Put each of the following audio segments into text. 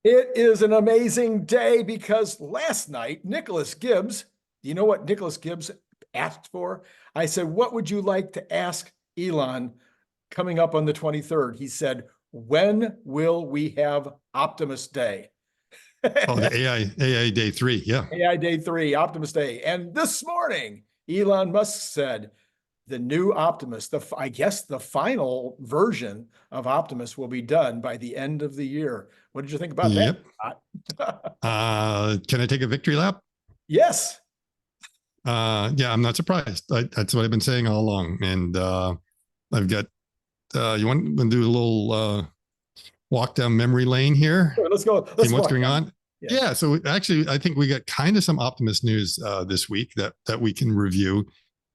It is an amazing day because last night, Nicholas Gibbs, do you know what Nicholas Gibbs asked for? I said, what would you like to ask Elon coming up on the 23rd? He said, when will we have Optimus Day? Oh, the AI day 3. Yeah. AI Day 3, Optimus Day. And this morning, Elon Musk said, the new Optimus, I guess the final version of Optimus will be done by the end of the year. What did you think about Yep. that? Can I take a victory lap? Yes. Yeah, I'm not surprised. That's what I've been saying all along. And I've got, you want to do a little walk down memory lane here? Sure, let's go. See what's going on. Yeah. So actually, I think we got kind of some Optimus news this week that we can review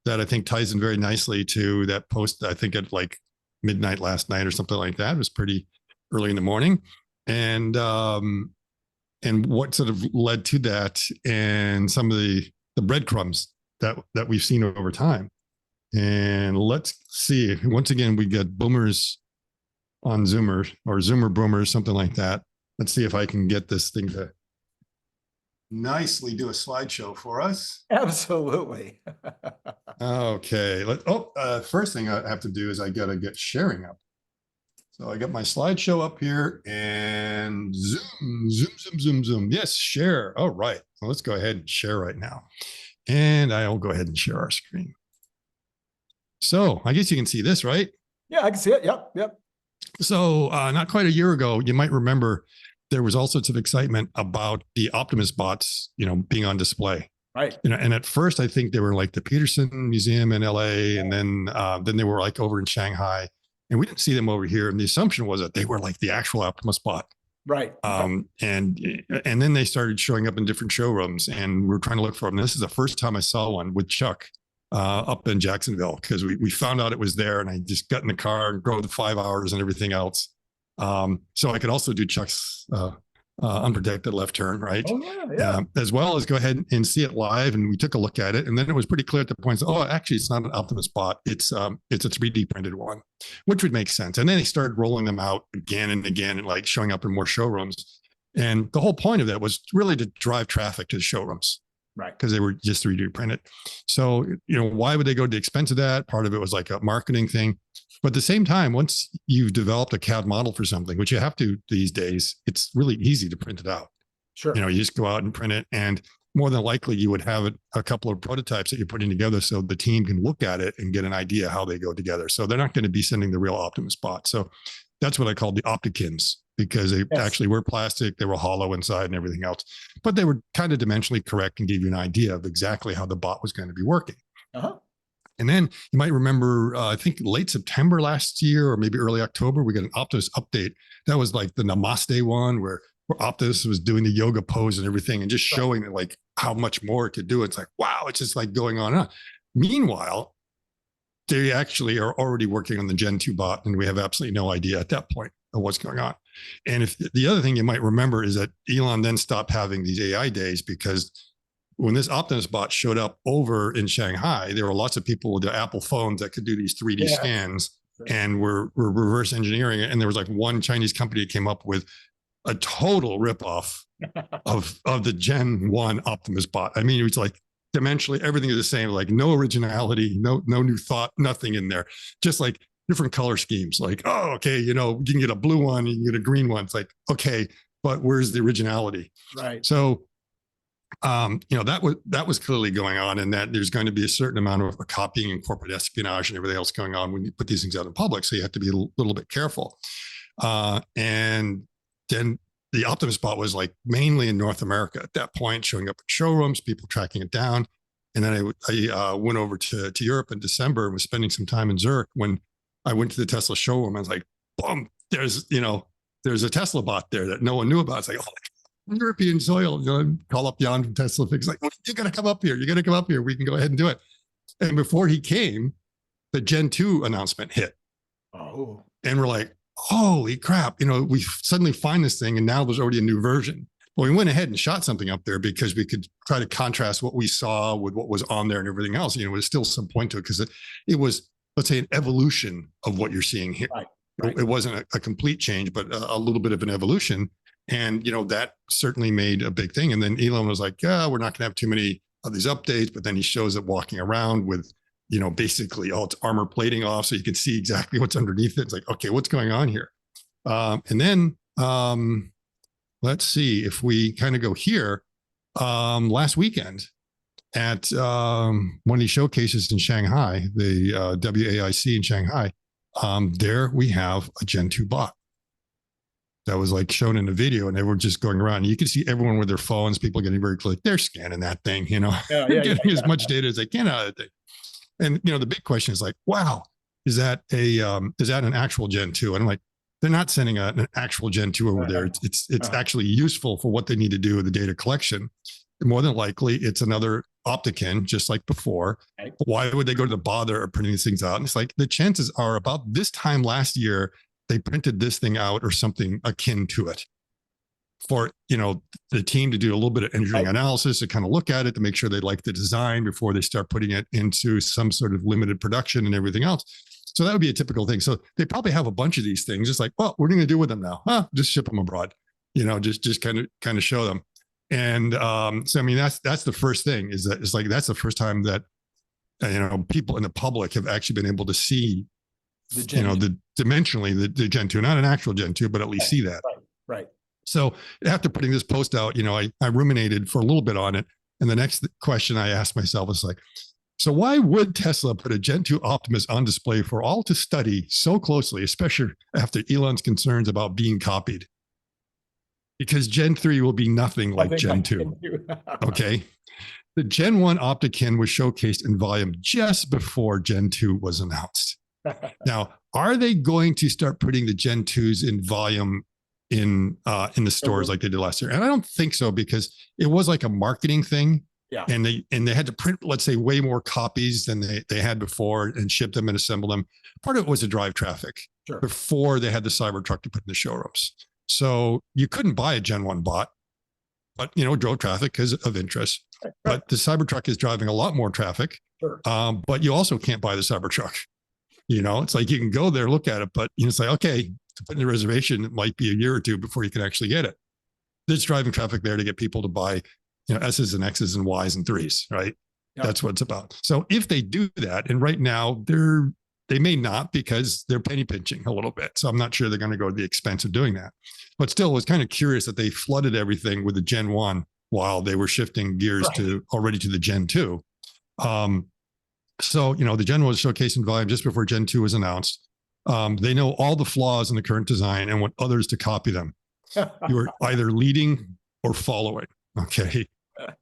that I think ties in very nicely to that post. I think at like midnight last night or something like that. It was pretty early in the morning. And what sort of led to that and some of the breadcrumbs that we've seen over time. And let's see. Once again, we got boomers on Zoomer or Zoomer boomers, something like that. Let's see if I can get this thing to nicely do a slideshow for us. Absolutely. Okay. First thing I have to do is I got to get sharing up. So I got my slideshow up here and zoom. Yes, share. All right. Well, let's go ahead and share right now. And I'll go ahead and share our screen. So I guess you can see this, right? Yeah, I can see it. Yep. So not quite a year ago, you might remember there was all sorts of excitement about the Optimus bots, being on display. Right. And at first, I think they were like the Peterson Museum in LA, and then they were like over in Shanghai, and we didn't see them over here. And the assumption was that they were like the actual Optimus bot. Right. And then they started showing up in different showrooms, and we're trying to look for them. This is the first time I saw one with Chuck up in Jacksonville, because we found out it was there, and I just got in the car and drove the 5 hours and everything else. So I could also do Chuck's unprotected left turn, right? Oh, yeah. As well as go ahead and see it live. And we took a look at it, and then it was pretty clear at the point, actually, it's not an Optimus bot. It's a 3D printed one, which would make sense. And then they started rolling them out again and again, and like showing up in more showrooms. And the whole point of that was really to drive traffic to the showrooms. Right. Because they were just 3D printed. So, why would they go to the expense of that? Part of it was like a marketing thing. But at the same time, once you've developed a CAD model for something, which you have to these days, it's really easy to print it out. Sure. You just go out and print it. And more than likely, you would have a couple of prototypes that you're putting together so the team can look at it and get an idea how they go together. So they're not going to be sending the real Optimus bot. So that's what I call the 𝐓𝐞𝐬𝐿, because they actually were plastic, they were hollow inside and everything else, but they were kind of dimensionally correct and gave you an idea of exactly how the bot was going to be working. And then you might remember, I think late September last year, or maybe early October, we got an Optimus update. That was like the Namaste one where Optimus was doing the yoga pose and everything, and just showing like how much more it could do. It's like, wow, it's just like going on and on. Meanwhile, they actually are already working on the Gen 2 bot, and we have absolutely no idea at that point of what's going on. And if the other thing you might remember is that Elon then stopped having these AI days, because when this Optimus bot showed up over in Shanghai, there were lots of people with their Apple phones that could do these 3D scans and were reverse engineering it. And there was like one Chinese company that came up with a total ripoff of the Gen 1 Optimus bot. I mean, it was like dimensionally everything is the same, like no originality, no new thought, nothing in there, just like different color schemes. Like, oh, okay, you can get a blue one, you can get a green one. It's like, okay, but where's the originality? Right. So that was clearly going on, and that there's going to be a certain amount of copying and corporate espionage and everything else going on when you put these things out in public. So you have to be a little bit careful. And then the Optimus bot was like mainly in North America at that point, showing up in showrooms, people tracking it down. And then I went over to Europe in December and was spending some time in Zurich. When I went to the Tesla showroom, I was like, boom, there's a Tesla bot there that no one knew about. It's like, European soil, call up Jan from Tesla. Fix like, you got to come up here. You got to come up here. We can go ahead and do it. And before he came, the Gen 2 announcement hit. Oh. And we're like, holy crap. We suddenly find this thing, and now there's already a new version. Well, we went ahead and shot something up there because we could try to contrast what we saw with what was on there and everything else. There's still some point to it, because it was, let's say, an evolution of what you're seeing here. Right. It wasn't a complete change, but a little bit of an evolution. And, that certainly made a big thing. And then Elon was like, yeah, we're not going to have too many of these updates. But then he shows it walking around with, basically all its armor plating off so you can see exactly what's underneath it. It's like, okay, what's going on here? And then let's see if we kind of go here. Last weekend at one of these showcases in Shanghai, the WAIC in Shanghai, there we have a Gen 2 bot that was like shown in the video, and they were just going around. You could see everyone with their phones, people getting very close. They're scanning that thing, getting as much data as they can out of the thing. And the big question is like, wow, is that an actual Gen 2? And I'm like, they're not sending an actual Gen 2 over there. It's actually useful for what they need to do with the data collection. More than likely, it's another 𝐓𝐞𝐬𝐿, just like before. Right. Why would they go to the bother of printing these things out? And it's like the chances are about this time last year, they printed this thing out or something akin to it for, the team to do a little bit of engineering analysis, to kind of look at it, to make sure they like the design before they start putting it into some sort of limited production and everything else. So that would be a typical thing. So they probably have a bunch of these things. Just like, well, what are you going to do with them now? Just ship them abroad, just kind of show them. And so, I mean, that's the first thing, is that it's like, that's the first time that, people in the public have actually been able to see, dimensionally, the Gen 2, not an actual Gen 2, but at least see that. Right. So after putting this post out, I ruminated for a little bit on it. And the next question I asked myself was like, so why would Tesla put a Gen 2 Optimus on display for all to study so closely, especially after Elon's concerns about being copied? Because Gen 3 will be nothing like Gen 2. Okay. The Gen 1 𝐓𝐞𝐬𝐿 was showcased in volume just before Gen 2 was announced. Now, are they going to start putting the Gen 2s in volume in the stores like they did last year? And I don't think so, because it was like a marketing thing. Yeah. And they had to print, let's say, way more copies than they had before and ship them and assemble them. Part of it was to drive traffic before they had the Cybertruck to put in the showrooms. So you couldn't buy a Gen 1 bot, but, drove traffic because of interest. Right. But the Cybertruck is driving a lot more traffic. Sure. But you also can't buy the Cybertruck. It's like you can go there, look at it, but it's like, okay, to put in the reservation, it might be a year or two before you can actually get it. There's driving traffic there to get people to buy, S's and X's and Y's and 3s, right? Yep. That's what it's about. So if they do that, and right now they may not, because they're penny pinching a little bit. So I'm not sure they're going to go to the expense of doing that. But still, it was kind of curious that they flooded everything with the Gen 1 while they were shifting gears already to the Gen 2. So, the Gen 1 was showcased in volume just before Gen 2 was announced. They know all the flaws in the current design and want others to copy them. You are either leading or following. Okay.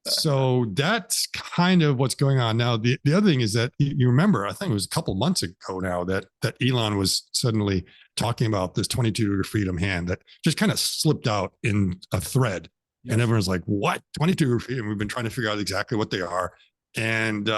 So that's kind of what's going on now. The other thing is that you remember, I think it was a couple of months ago now, that Elon was suddenly talking about this 22-degree freedom hand that just kind of slipped out in a thread. Yes. And everyone's like, what? 22-degree freedom? We've been trying to figure out exactly what they are. And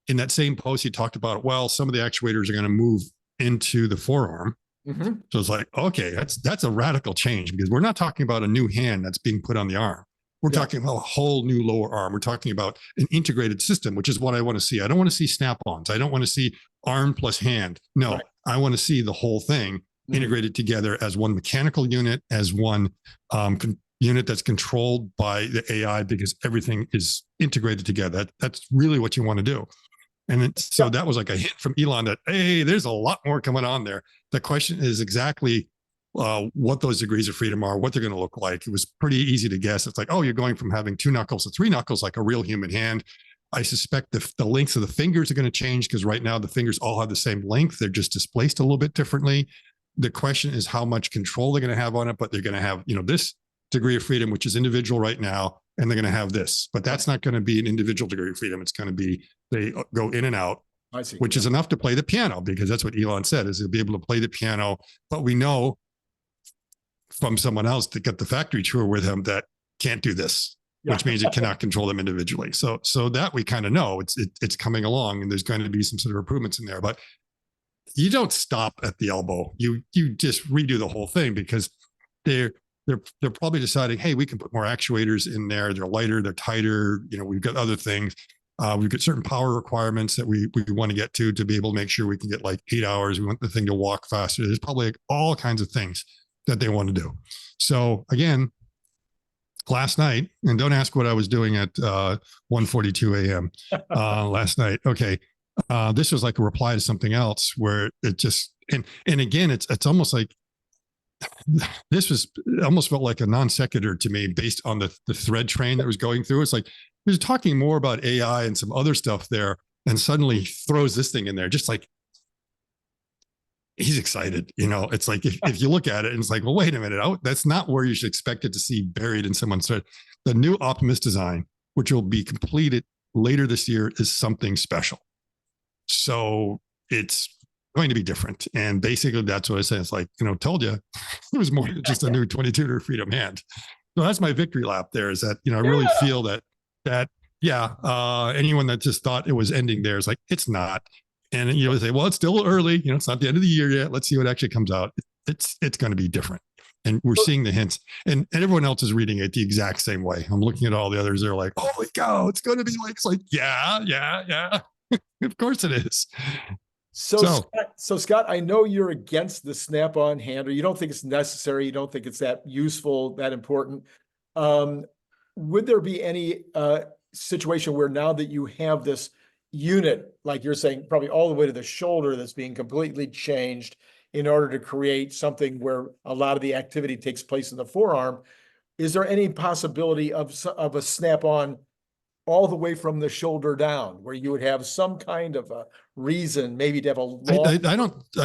in that same post, he talked about, well, some of the actuators are going to move into the forearm. Mm-hmm. So it's like, okay, that's a radical change, because we're not talking about a new hand that's being put on the arm. We're talking about a whole new lower arm. We're talking about an integrated system, which is what I want to see. I don't want to see snap-ons. I don't want to see arm plus hand. No, I want to see the whole thing integrated together as one mechanical unit, as one unit that's controlled by the AI, because everything is integrated together. That's really what you want to do. And so that was like a hint from Elon that, hey, there's a lot more coming on there. The question is exactly what those degrees of freedom are, what they're going to look like. It was pretty easy to guess. It's like, oh, you're going from having 2 knuckles to 3 knuckles, like a real human hand. I suspect the lengths of the fingers are going to change, because right now the fingers all have the same length. They're just displaced a little bit differently. The question is how much control they're going to have on it, but they're going to have, this degree of freedom, which is individual right now, and they're going to have this, but that's not going to be an individual degree of freedom. It's going to be, they go in and out, which is enough to play the piano, because that's what Elon said, is they'll be able to play the piano. But we know from someone else to get the factory tour with him that can't do this, which means it cannot control them individually. So that we kind of know it's coming along, and there's going to be some sort of improvements in there, but you don't stop at the elbow. You just redo the whole thing, because they're probably deciding, hey, we can put more actuators in there. They're lighter, they're tighter. We've got other things. We've got certain power requirements that we want to get to be able to make sure we can get like 8 hours. We want the thing to walk faster. There's probably like all kinds of things that they want to do. So again, last night, and don't ask what I was doing at 1:42 a.m. Last night. Okay. This was like a reply to something else where it just, and again, it's almost like this was almost felt like a non sequitur to me based on the thread train that was going through. It's like he was talking more about AI and some other stuff there, and suddenly throws this thing in there, just like he's excited. It's like if you look at it and it's like, well, wait a minute, that's not where you should expect it to see buried in someone's thread. The new Optimus design, which will be completed later this year, is something special. So it's going to be different. And basically that's what I said. It's like, told you it was more than just a new 22 freedom hand. So that's my victory lap there, is that, I really feel that anyone that just thought it was ending there is like, it's not. And they say, well, it's still early, it's not the end of the year yet. Let's see what actually comes out. It's going to be different. And we're seeing the hints, and everyone else is reading it the exact same way. I'm looking at all the others. They're like, holy cow, it's going to be like, it's like, yeah. Of course it is. So Scott, I know you're against the snap-on hand, or you don't think it's necessary. You don't think it's that useful, that important. Would there be any situation where now that you have this unit, like you're saying, probably all the way to the shoulder, that's being completely changed in order to create something where a lot of the activity takes place in the forearm, is there any possibility of a snap-on all the way from the shoulder down, where you would have some kind of a reason maybe to have a long... I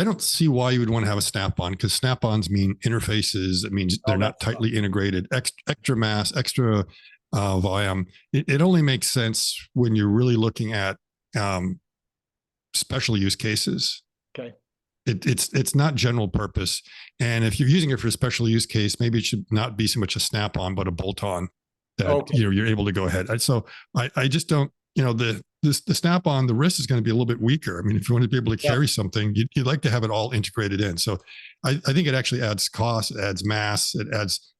don't see why you would want to have a snap-on, because snap-ons mean interfaces. It means they're not tightly integrated, extra mass, extra volume. It only makes sense when you're really looking at special use cases. Okay. It's not general purpose. And if you're using it for a special use case, maybe it should not be so much a snap-on, but a bolt-on that you're able to go ahead. So I just don't, the snap-on, the wrist is going to be a little bit weaker. I mean, if you want to be able to carry something, you'd like to have it all integrated in. So I think it actually adds cost, it adds mass, it adds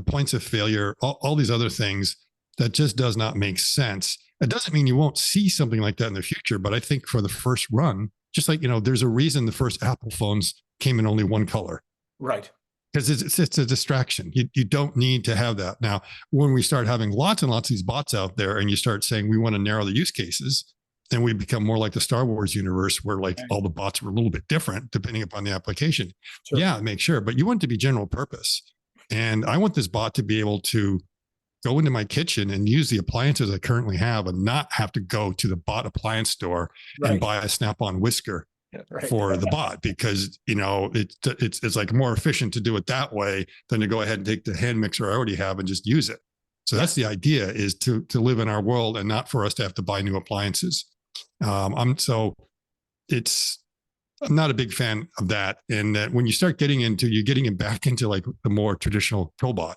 points of failure, all these other things that just does not make sense. It doesn't mean you won't see something like that in the future, but I think for the first run, just like, there's a reason the first Apple phones came in only one color. Right. Because it's a distraction. You don't need to have that. Now, when we start having lots and lots of these bots out there, and you start saying we want to narrow the use cases, then we become more like the Star Wars universe, where like all the bots were a little bit different depending upon the application. Sure. Yeah, make sure. But you want it to be general purpose. And I want this bot to be able to go into my kitchen and use the appliances I currently have, and not have to go to the bot appliance store and buy a snap-on whisker for the bot, because it's like more efficient to do it that way than to go ahead and take the hand mixer I already have and just use it. So that's the idea, is to live in our world and not for us to have to buy new appliances. I'm not a big fan of that. And that when you start you're getting it back into like the more traditional cobot.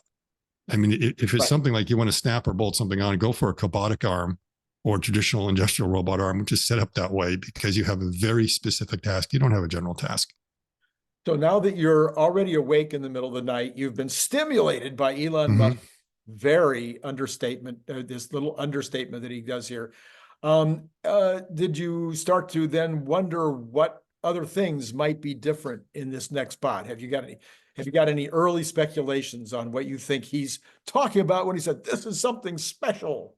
I mean, if it's something like you want to snap or bolt something on, go for a cobotic arm or traditional industrial robot arm, which is set up that way because you have a very specific task. You don't have a general task. So now that you're already awake in the middle of the night, you've been stimulated by Elon Musk. Very understatement, this little understatement that he does here. Did you start to then wonder what other things might be different in this next bot? Have you got any early speculations on what you think he's talking about when he said this is something special?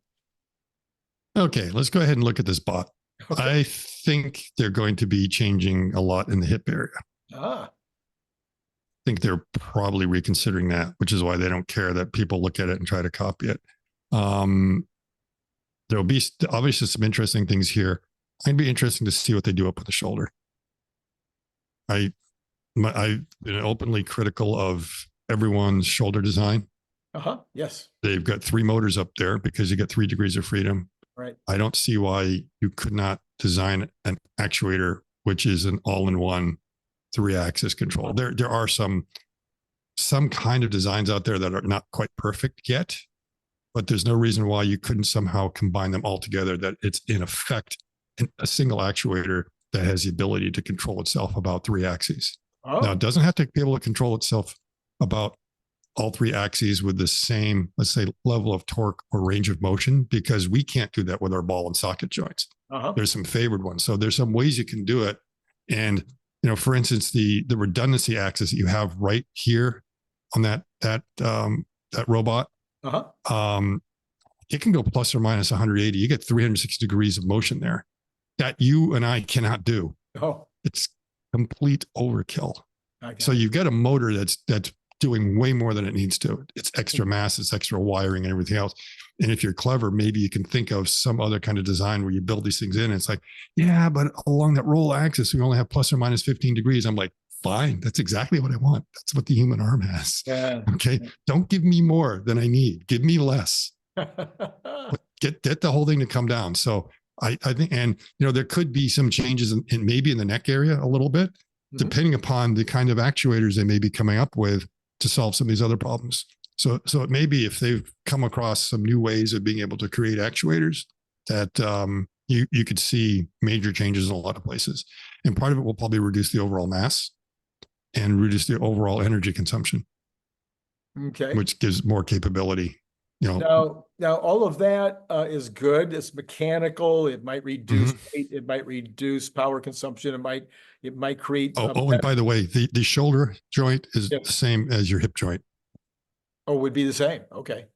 Okay, let's go ahead and look at this bot. Okay. I think they're going to be changing a lot in the hip area. I think they're probably reconsidering that, which is why they don't care that people look at it and try to copy it. There'll be obviously some interesting things here. It'd be interesting to see what they do up with the shoulder. I've been openly critical of everyone's shoulder design. Yes. They've got 3 motors up there because you get 3 degrees of freedom. Right. I don't see why you could not design an actuator which is an all-in-one 3-axis control. There are some kind of designs out there that are not quite perfect yet, but there's no reason why you couldn't somehow combine them all together, that it's in effect a single actuator that has the ability to control itself about 3 axes. Now, it doesn't have to be able to control itself about all 3 axes with the same, let's say, level of torque or range of motion, because we can't do that with our ball and socket joints. There's some favored ones. So there's some ways you can do it. And, for instance, the redundancy axis that you have right here on that robot, It can go plus or minus 180. You get 360 degrees of motion there that you and I cannot do. Oh, it's complete overkill. okay. So you've got a motor that's doing way more than it needs to. It's extra mass, it's extra wiring and everything else. And if you're clever, maybe you can think of some other kind of design where you build these things in. And it's like, yeah, but along that roll axis, we only have plus or minus 15 degrees. I'm like, fine, that's exactly what I want. That's what the human arm has. Yeah. Okay. Don't give me more than I need. Give me less. Get the whole thing to come down. So I think, and there could be some changes in maybe in the neck area a little bit, depending upon the kind of actuators they may be coming up with to solve some of these other problems. So it may be if they've come across some new ways of being able to create actuators that you could see major changes in a lot of places. And part of it will probably reduce the overall mass and reduce the overall energy consumption. Okay. Which gives more capability. Now all of that is good. It's mechanical. It might reduce weight. It might reduce power consumption. It might create. And by the way, the shoulder joint is the same as your hip joint. Oh, would be the same. Okay.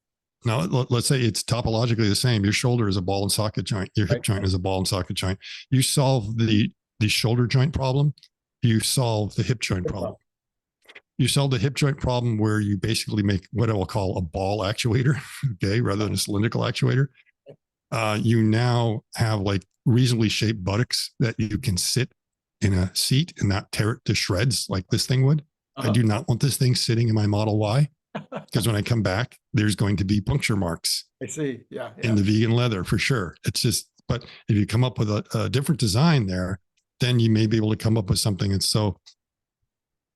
Now let's say it's topologically the same. Your shoulder is a ball and socket joint. Your hip joint is a ball and socket joint. You solve the shoulder joint problem. You solve the hip joint problem. You solve the hip joint problem where you basically make what I will call a ball actuator, okay, rather than a cylindrical actuator. You now have like reasonably shaped buttocks that you can sit in a seat and not tear it to shreds like this thing would. I do not want this thing sitting in my Model Y because when I come back, there's going to be puncture marks. I see. Yeah. In the vegan leather for sure. It's just, but if you come up with a different design there, then you may be able to come up with something. And so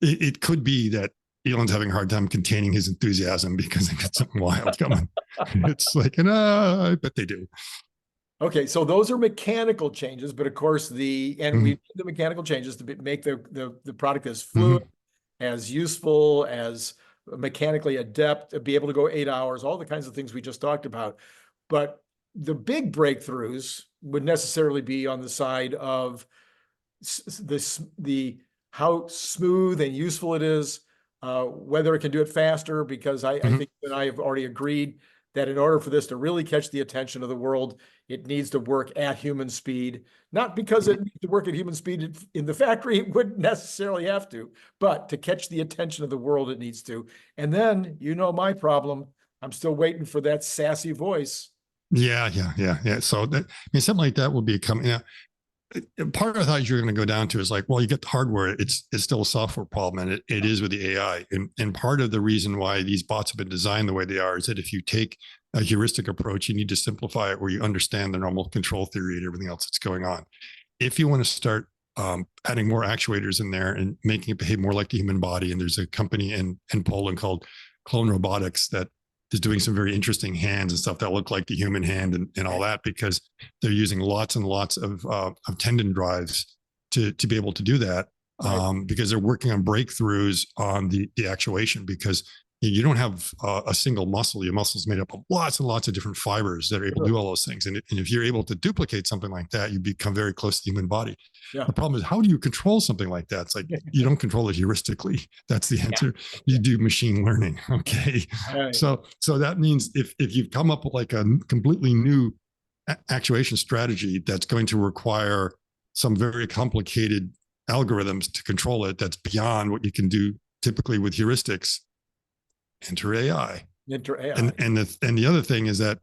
it could be that Elon's having a hard time containing his enthusiasm because they got something wild coming. It's like, I bet they do. Okay, so those are mechanical changes, but of course we need the mechanical changes to make the product as fluid, as useful, as mechanically adept, be able to go 8 hours, all the kinds of things we just talked about. But the big breakthroughs would necessarily be on the side of the how smooth and useful it is, whether it can do it faster, because I think that I have already agreed that in order for this to really catch the attention of the world, it needs to work at human speed. Not because it needs to work at human speed in the factory, it wouldn't necessarily have to, but to catch the attention of the world, it needs to. And then, my problem, I'm still waiting for that sassy voice. Yeah. So something like that will be coming. Part of how you're going to go down to is like, well, you get the hardware, it's still a software problem, and it is with the AI. And part of the reason why these bots have been designed the way they are is that if you take a heuristic approach, you need to simplify it where you understand the normal control theory and everything else that's going on. If you want to start adding more actuators in there and making it behave more like the human body, and there's a company in Poland called Clone Robotics that is doing some very interesting hands and stuff that look like the human hand and all that, because they're using lots and lots of tendon drives to be able to do that, because they're working on breakthroughs on the actuation, because you don't have a single muscle. Your muscle is made up of lots and lots of different fibers that are able to do all those things. And if you're able to duplicate something like that, you become very close to the human body. Yeah. The problem is, how do you control something like that? It's like, you don't control it heuristically. That's the answer. You do machine learning. Okay. Right. So that means if you've come up with like a completely new actuation strategy that's going to require some very complicated algorithms to control it, that's beyond what you can do typically with heuristics, enter AI. And the other thing is that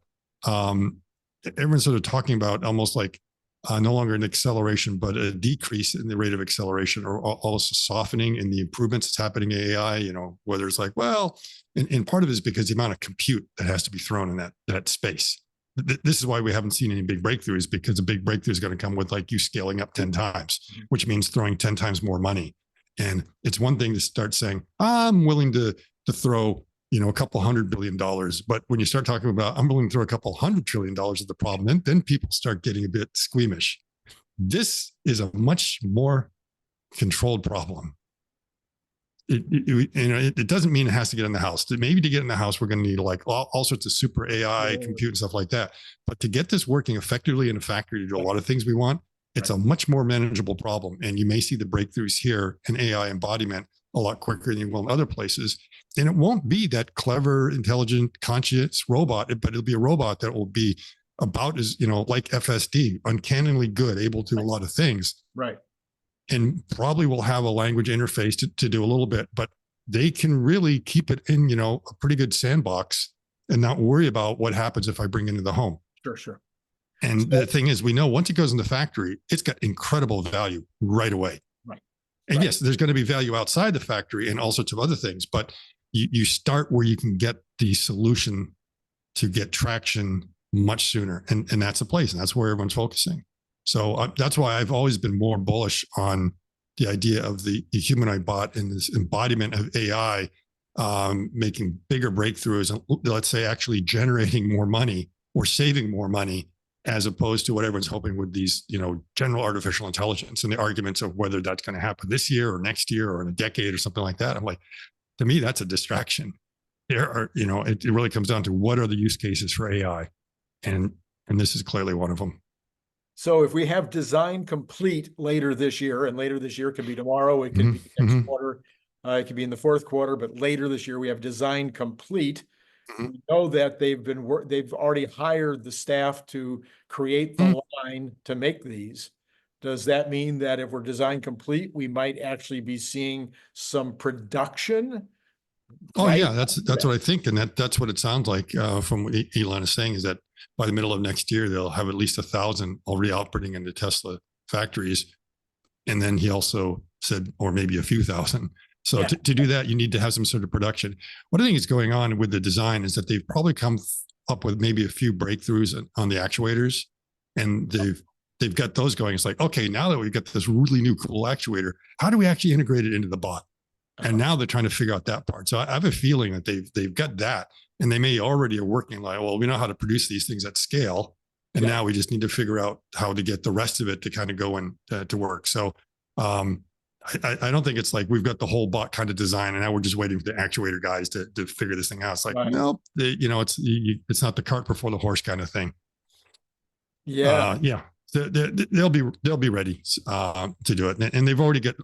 everyone's sort of talking about almost like no longer an acceleration, but a decrease in the rate of acceleration, or also softening in the improvements that's happening in AI, whether it's like, well, and part of it is because the amount of compute that has to be thrown in that space. This is why we haven't seen any big breakthroughs, because a big breakthrough is going to come with like you scaling up 10 times, which means throwing 10 times more money. And it's one thing to start saying, I'm willing to throw a couple $100 billion. But when you start talking about, I'm willing to throw a couple $100 trillion at the problem, then people start getting a bit squeamish. This is a much more controlled problem. It doesn't mean it has to get in the house. Maybe to get in the house, we're going to need like all sorts of super AI compute and stuff like that. But to get this working effectively in a factory to do a lot of things we want, it's a much more manageable problem. And you may see the breakthroughs here in AI embodiment a lot quicker than you will in other places. And it won't be that clever, intelligent, conscious robot, but it'll be a robot that will be about as, like FSD, uncannily good, able to do a lot of things. Right. And probably will have a language interface to do a little bit, but they can really keep it in, a pretty good sandbox and not worry about what happens if I bring it into the home. Sure. And the thing is, we know once it goes in the factory, it's got incredible value right away. Right. And yes, there's going to be value outside the factory and all sorts of other things, but you start where you can get the solution to get traction much sooner. And that's the place. And that's where everyone's focusing. So that's why I've always been more bullish on the idea of the humanoid bot and this embodiment of AI, making bigger breakthroughs and, let's say, actually generating more money or saving more money, as opposed to what everyone's hoping with these, general artificial intelligence and the arguments of whether that's going to happen this year or next year or in a decade or something like that. I'm like, to me, that's a distraction. There are, it really comes down to what are the use cases for AI, and this is clearly one of them. So if we have design complete later this year, and later this year could be tomorrow, it could be next quarter, it could be in the fourth quarter, but later this year we have design complete. We know that they've already hired the staff to create the line to make these. Does that mean that if we're design complete, we might actually be seeing some production? Oh yeah, that's what I think, and that's what it sounds like from what Elon is saying, is that by the middle of next year they'll have at least 1,000 already operating in the Tesla factories, and then he also said, or maybe a few thousand. So to do that, you need to have some sort of production. What I think is going on with the design is that they've probably come up with maybe a few breakthroughs on the actuators, and they've got those going. It's like, okay, now that we've got this really new cool actuator, how do we actually integrate it into the bot? And now they're trying to figure out that part. So I have a feeling that they've got that, and they may already are working like, well, we know how to produce these things at scale, and now we just need to figure out how to get the rest of it to kind of go in to work. So I don't think it's like we've got the whole bot kind of design, and now we're just waiting for the actuator guys to figure this thing out. It's like, nope, it's not the cart before the horse kind of thing. Yeah. They'll be ready to do it, and they've already got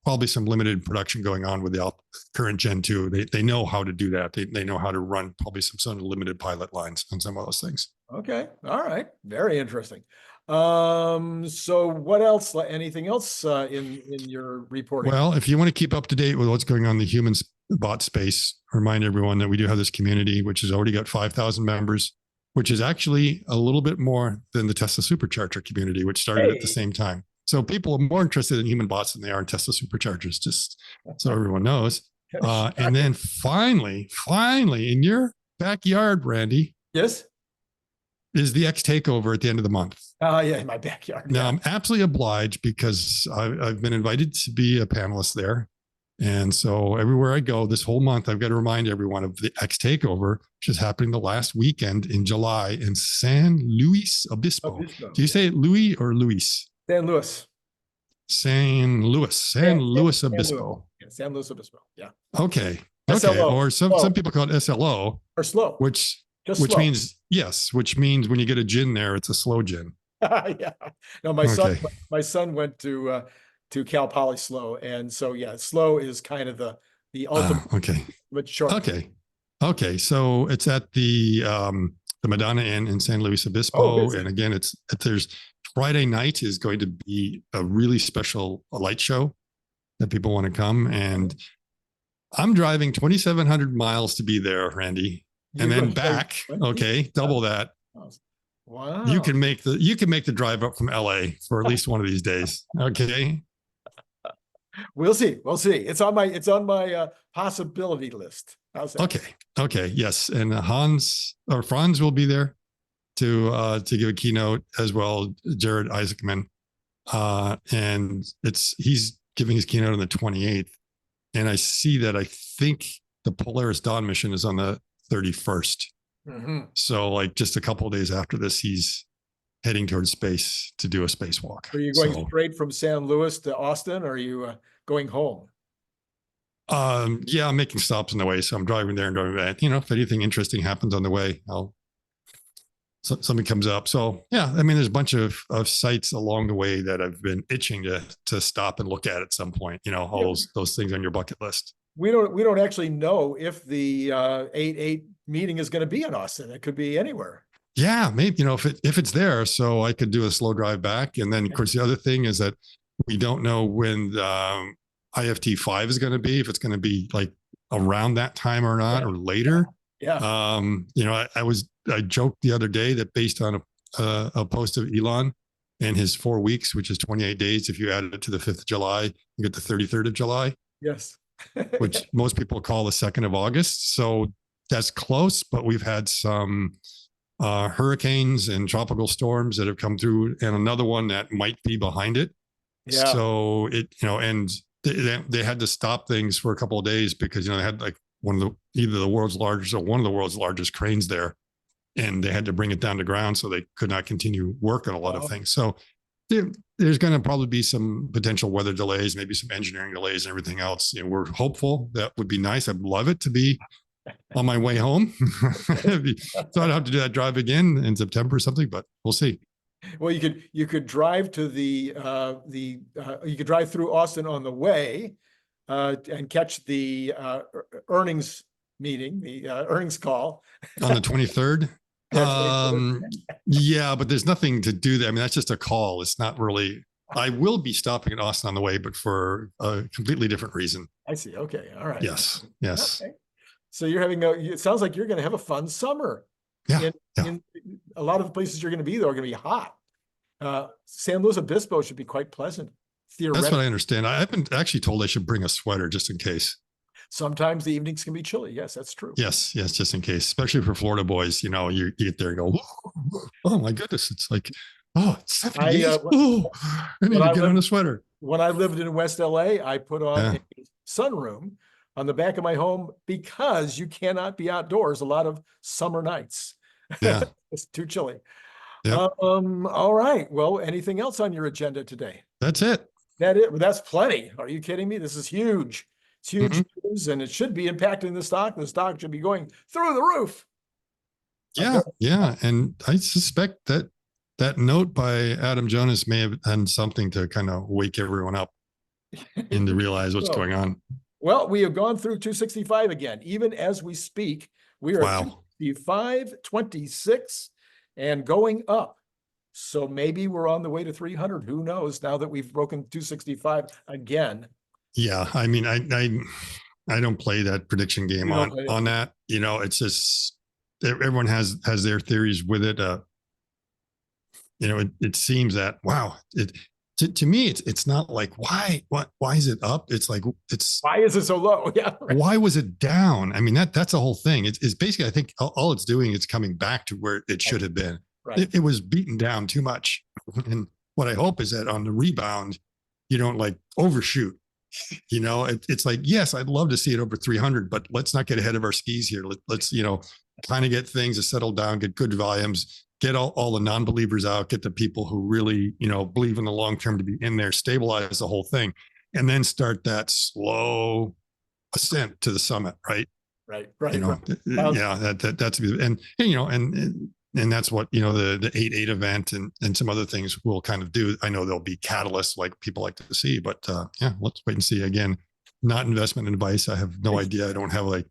probably some limited production going on with the current Gen 2. They know how to do that. They know how to run probably some sort of limited pilot lines on some of those things. Okay. All right. Very interesting. So what else, anything else in your reporting? Well, if you want to keep up to date with what's going on in the human bot space, remind everyone that we do have this community, which has already got 5,000 members, which is actually a little bit more than the Tesla Supercharger community, which started at the same time. So people are more interested in human bots than they are in Tesla Superchargers, just so everyone knows. And then finally, in your backyard, Randy. Yes. Is the X takeover at the end of the month. Yeah, in my backyard. Now I'm absolutely obliged because I've been invited to be a panelist there. And so everywhere I go this whole month, I've got to remind everyone of the X takeover, which is happening the last weekend in July in San Luis Obispo. Do you say Louis or Luis? San Luis. San Luis Obispo. San Luis Obispo. Yeah. Okay. SLO. Or some people call it SLO. Or slow. Which means when you get a gin there, it's a slow gin. Yeah. No, my son went to Cal Poly Slow, and so slow is kind of the ultimate. Okay. So it's at the Madonna Inn in San Luis Obispo, and again, there's Friday night is going to be a really special light show that people want to come, and I'm driving 2,700 miles to be there, Randy. And then back, double that. Wow! You can make the drive up from LA for at least one of these days. Okay. We'll see. It's on my possibility list. Okay. Yes, and Franz will be there to give a keynote as well. Jared Isaacman, and he's giving his keynote on the 28th, and I see that I think the Polaris Dawn mission is on the 31st. So like just a couple of days after this, he's heading towards space to do a spacewalk. Are you going straight from San Luis to Austin, or are you going home? Yeah, I'm making stops on the way. So I'm driving there and driving back. If anything interesting happens on the way, I'll something comes up. So yeah, I mean, there's a bunch of sites along the way that I've been itching to stop and look at some point, all those things on your bucket list. We don't actually know if the 8/8 meeting is going to be in Austin. It could be anywhere. Yeah, maybe, if it's there, so I could do a slow drive back. And then of course the other thing is that we don't know when IFT5 is going to be, if it's going to be like around that time or not, or later. Yeah. I joked the other day that based on a post of Elon and his 4 weeks, which is 28 days, if you add it to the 5th of July, you get the 33rd of July. Yes. Which most people call the 2nd of August. So that's close, but we've had some hurricanes and tropical storms that have come through, and another one that might be behind it. Yeah. So and they had to stop things for a couple of days because, they had like either the world's largest or one of the world's largest cranes there, and they had to bring it down to ground, so they could not continue work on a lot of things. So there's going to probably be some potential weather delays, maybe some engineering delays and everything else. We're hopeful. That would be nice. I'd love it to be on my way home. So I don't have to do that drive again in September or something, but we'll see. Well, you could drive to you could drive through Austin on the way and catch the earnings meeting, the earnings call on the 23rd. Yeah, but there's nothing to do there. I mean, that's just a call. It's not really. I will be stopping in Austin on the way, but for a completely different reason. I see. Okay. All right. Yes. Okay. So you're having it sounds like you're going to have a fun summer. Yeah. In a lot of the places you're going to be, they're going to be hot. San Luis Obispo should be quite pleasant. That's what I understand. I've been actually told I should bring a sweater just in case. Sometimes the evenings can be chilly. Yes, that's true. Yes, just in case, especially for Florida boys. You get there and go, oh my goodness, it's like, it's 70 days. I need to get on a sweater. When I lived in West LA, I put on a sunroom on the back of my home because you cannot be outdoors a lot of summer nights. Yeah. It's too chilly. Yep. All right. Well, anything else on your agenda today? That's it. That's plenty. Are you kidding me? This is huge. It's huge news, and it should be impacting the stock. The stock should be going through the roof. Yeah. And I suspect that note by Adam Jonas may have done something to kind of wake everyone up and to realize what's going on. Well, we have gone through 265 again. Even as we speak, we are at 265.26 and going up. So maybe we're on the way to 300. Who knows now that we've broken 265 again. Yeah. I mean, I don't play that prediction game on that. It's just everyone has their theories with it. It seems that, wow, to me, it's not like, why is it up? It's like, why is it so low? Yeah. Right. Why was it down? I mean, that's the whole thing. It's basically, I think all it's doing is coming back to where it should have been. Right. It was beaten down too much. And what I hope is that on the rebound, you don't like overshoot. It's like, yes, I'd love to see it over 300, but let's not get ahead of our skis here. Let's kind of get things to settle down, get good volumes, get all the non-believers out, get the people who really, believe in the long-term to be in there, stabilize the whole thing, and then start that slow ascent to the summit. Right. Yeah. That's, and that's what, the 8/8 event and some other things will kind of do. I know there'll be catalysts like people like to see, but let's wait and see. Again, not investment advice. I have no idea. I don't have like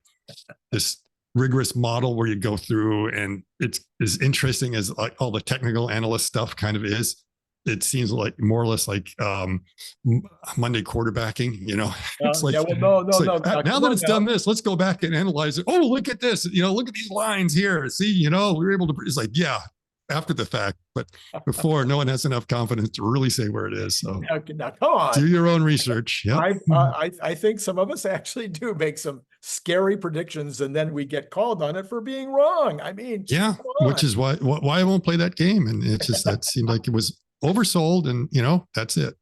this rigorous model where you go through, and it's as interesting as like all the technical analyst stuff kind of is. It seems like more or less like Monday quarterbacking, it's like, no. Now that it's done this, let's go back and analyze it. Oh, look at this, look at these lines here. See, we were able to, it's like, yeah, after the fact, but before no one has enough confidence to really say where it is. So now, come on, do your own research. Yeah. I think some of us actually do make some scary predictions and then we get called on it for being wrong. I mean, which is why I won't play that game. And it's just, that seemed like it was oversold, and that's it.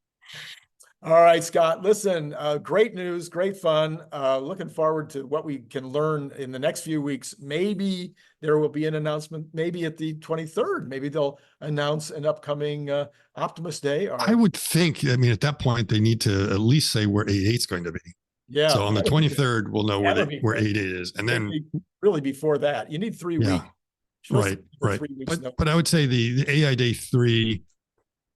All right, Scott, listen, great news, great fun. Looking forward to what we can learn in the next few weeks. Maybe there will be an announcement, maybe at the 23rd, maybe they'll announce an upcoming Optimus Day. I would think, at that point, they need to at least say where 8/8 is going to be. Yeah. So on the 23rd, we'll know where 8/8 is. And then really before that, you need 3 weeks. Supposed to Right, be for right. 3 weeks. But I would say the AI Day 3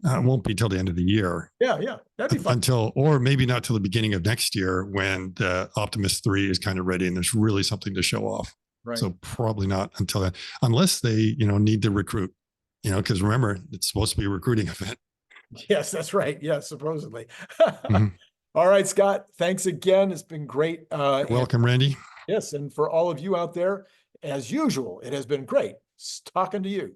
won't be till the end of the year. Yeah, that'd be fun. Or maybe not till the beginning of next year when the Optimus 3 is kind of ready and there's really something to show off. Right. So probably not until then, unless they, need to recruit, because remember, it's supposed to be a recruiting event. Yes, that's right. Yes, supposedly. Mhm. All right, Scott, thanks again. It's been great. You're welcome, Randy. Yes, and for all of you out there, as usual, it has been great talking to you.